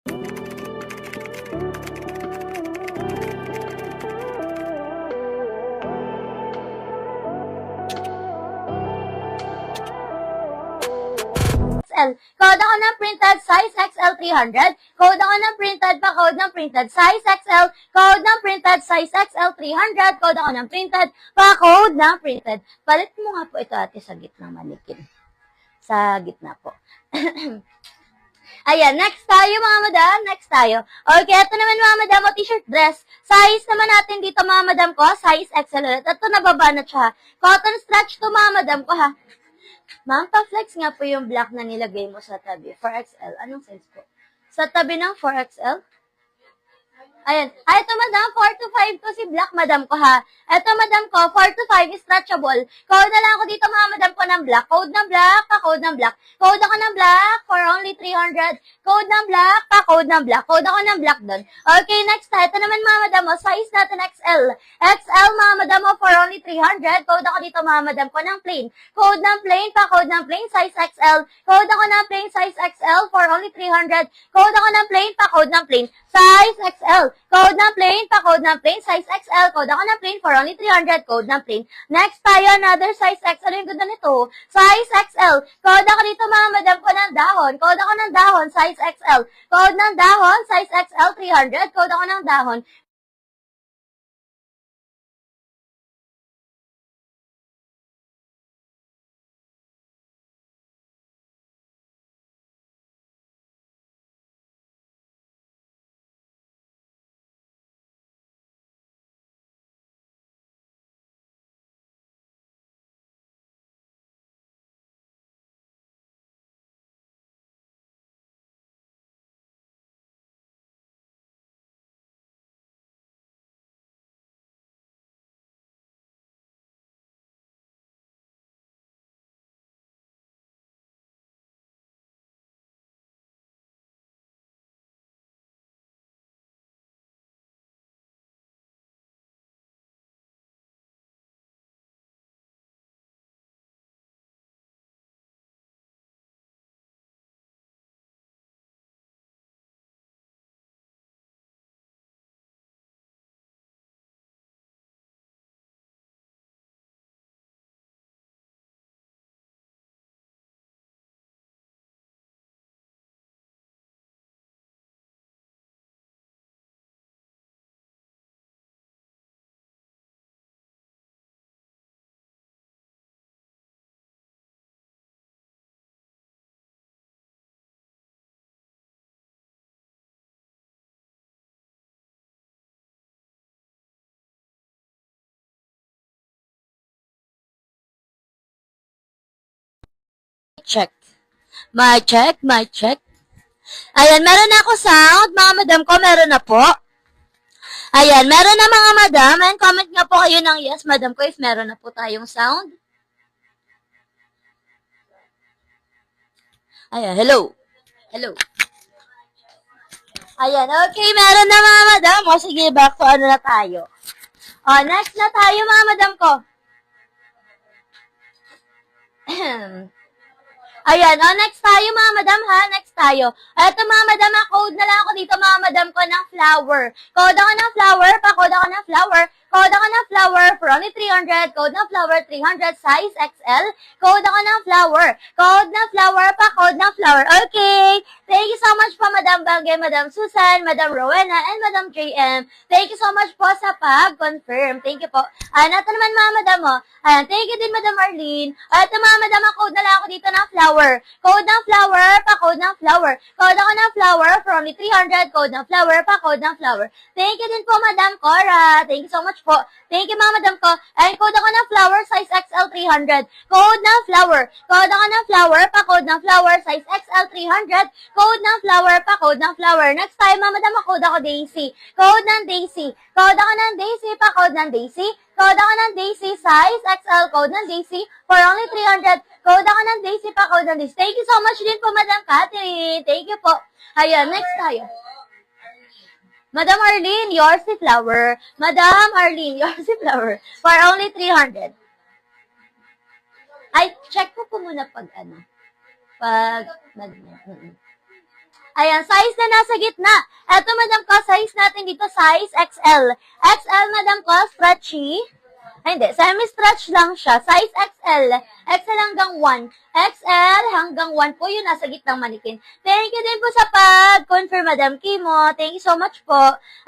XL. Code ako ng printed size XL 300. Code ako ng printed pa code ng printed size XL. Code ng printed size XL 300. Code ako ng printed pa code ng printed. Palit mo nga po ito ate sa gitna manikin. Sa gitna po. Ayan, next tayo mga madam, next tayo. Okay, ito naman mga madam, o t-shirt dress. Size naman natin dito mga madam ko, size XL ulit. Ito nababa na siya. Cotton stretch to mga madam ko ha. Ma'am, pa-flex nga po yung black na nilagay mo sa tabi. 4XL. Anong size po? Sa tabi ng 4XL? Ayan. Ay, ito madam, 4 to 5 to si black, madam ko ha. Ito madam ko, 4 to 5 is stretchable. Code na lang ako dito mga madam ko ng black. Code ng black, pa-code ng black. Code ako ng black for only 300. Code ng black, pa-code ng black. Code ako ng black doon. Okay, next tayo. Ito naman mga madam mo, size natin XL. XL mga madam mo for only 300. Code ako dito mga madam ko ng plain. Code ng plain, pa-code ng plain, size XL. Code ako ng plain, size XL for only 300. Code ako ng plain, pa-code ng plain, size XL. Code ng plain, pa-code ng plain, size XL. Code ako ng plain for only 300. Code ng plain. Next tayo, another size XL. Yung ganda nito. Size XL. Code ako dito mga madam ko ng dahon. Code ako ng dahon, size XL. Code ng dahon, size XL 300. Code ako ng dahon. Check. My check, my check. Ayan, meron na ako sound. Mga madam ko, meron na po. Ayan, meron na mga madam. And comment nga po kayo ng yes, madam ko, if meron na po tayong sound. Ayan, hello. Hello. Ayan, okay, meron na mga madam. O, sige, back to ano na tayo. O, next na tayo mga madam ko. Ayan, next tayo mga madam ha, next tayo. Eto mga madam, code na lang ako dito mga madam ko ng flower. Code ako ng flower, pa-code ako ng flower. Code ako ng flower for only 300. Code ng flower 300, size XL. Code ako ng flower. Code ng flower, pa-code ng flower. Okay. Thank you so much po Madam Bagay, Madam Susan, Madam Rowena, and Madam JM. Thank you so much po sa pag-confirm. Thank you po. Ito naman mga madam mo. Ayan, thank you din Madam Arlene. Ito mga madam, code na lang ako dito ng flower. Code ng flower, pa-code ng flower. Code ako ng flower for only 300. Code ng flower, pa-code ng flower. Thank you din po Madam Cora. Thank you so much po. Thank you mga madam ko. And code ako ng flower, size XL 300. Code ng flower. Code ako ng flower, pa-code ng flower, size XL 300. Code ng flower, pa-code ng flower. Next time mga madam, code ako Daisy. Code ng Daisy. Code ako ng Daisy, pa-code ng Daisy. Code ako ng Daisy, size XL, code ng Daisy, for only 300. Code ako ng Daisy, pa-code ng Daisy. Thank you so much din po, Madam Catherine. Thank you po. Ayan, next tayo. Madam Arlene, yours si flower. Madam Arlene, yours si flower. For only 300. Ay, check ko po muna pag ano. Ayan, size na nasa gitna. Eto, madam ko, size natin dito, size XL. XL, madam ko, stretchy. Ay, hindi. Semi-stretch lang siya. Size XL. XL hanggang 1. XL hanggang 1 po yung nasa gitnang manikin. Thank you din po sa pag-confirm, Madam Kimo. Thank you so much po.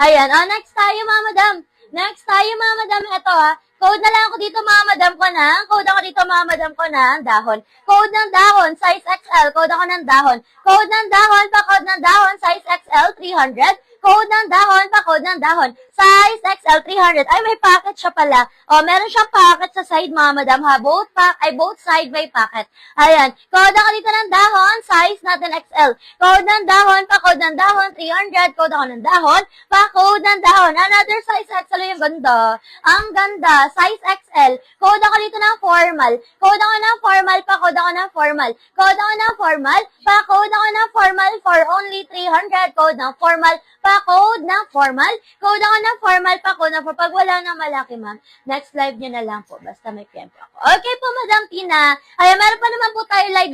Ayan. Next tayo, mga madam. Next tayo, mga madam. Ito, Code na lang ako dito, mga madam ko ng. Code ako dito, mga madam ko ng dahon. Code ng dahon, size XL. Code ako ng dahon. Code ng dahon, pa-code ng dahon, size XL, 300. Code ng dahon, pa-code ng dahon. Size XL 300. Ay, may packet siya pala. Meron siyang packet sa side, mga madam, ha? Both side may packet. Ayan. Code ako dito ng dahon, size natin XL. Code ng dahon, pa-code ng dahon, 300. Code ako ng dahon, pa-code ng dahon. Another size XL, yung ganda. Ang ganda. Size XL. Code ako dito ng formal. Code ako ng formal, pa-code ako ng formal. Code ako ng formal, pa-code ako ng formal for only 300. Code ng formal, pa-code ng formal. Code ako ng formal, pa-code ng formal. Pag wala na malaki, ma'am, next live nyo na lang po. Basta may PM po ako. Okay po, Madam Tina. Ay, meron pa naman po tayo live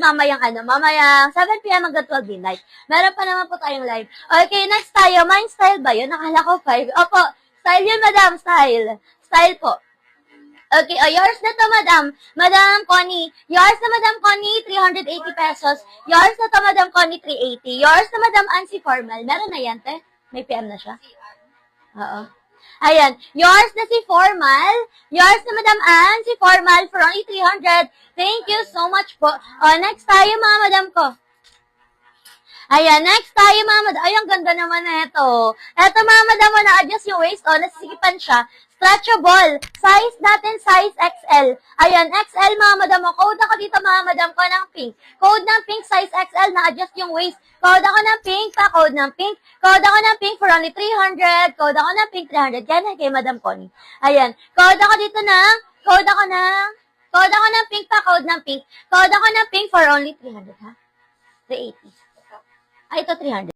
mamayang 7 PM hanggang 12 midnight. Meron pa naman po tayong live. Okay, next tayo. Mind style ba yun? Nakala ko 5. Opo, style yun, madam. Style. Style po. Okay, yours na to, madam. Madam Connie. Yours na, madam Connie, 380 pesos. Yours na to, madam Connie, 380. Yours na, madam Ansi Formal. Meron na yan, te? May PM na siya? Oo. Ayan. Yours na si Formal. Yours na, madam Ann, si Formal for only 300. Thank you so much po. Next tayo, mga madam ko. Ayan, next tayo, mga madam. Ay, ang ganda naman na ito. Ito, mga madam, na-adjust yung waist, nasisikipan siya. Stretchable. Size natin, size XL. Ayan, XL, mga madam mo. Code ako dito, mga madam ko, ng pink. Code ng pink, size XL, na-adjust yung waist. Code ako ng pink, pa-code ng pink. Code ako ng pink for only 300. Code ako ng pink, 300. Yan, kay Madam Connie. Ayan. Code ako dito ng, code ako ng pink, pa-code ng pink. Code ako ng pink for only 300, ha? 380. Ay, ito 300.